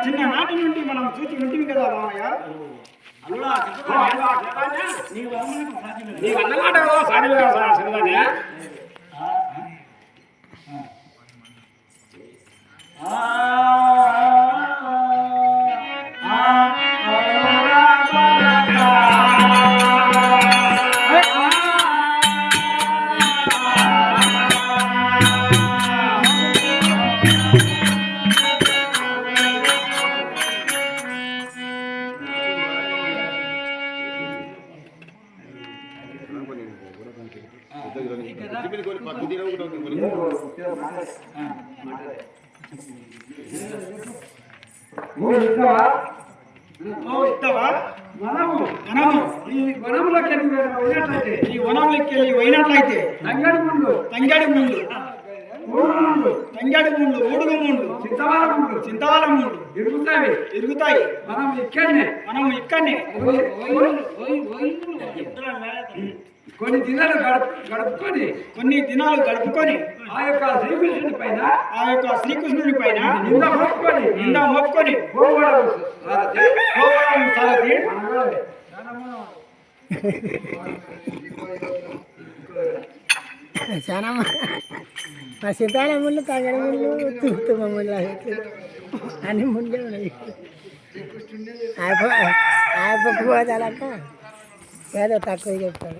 చిన్ననాటి నుండి మనం చూసి ఉంటుంది కదా మామయ్య. నీకు అన్నమాట సాధ్యమే సరిగానే. ఈ వనంలోకి వెళ్ళి పోయినట్లయితే తంగాడి ముందు ఊడుగు ముందు చింతవాల ముందు ఇరుగుతాయి. మనం ఇక్కడనే కొన్ని దినాలు గడుపుకొని ఆ యొక్క శ్రీకృష్ణుని పైన నింద మొక్కుకొని చాలా మా సీతాల ముళ్ళు తగడి ముళ్ళు తుమ్మ ముళ్ళు అన్ని ముళ్ళే ఉన్నాయి. అయిపోకపోతే అలాక ఏదో తక్కువ చెప్తాడు.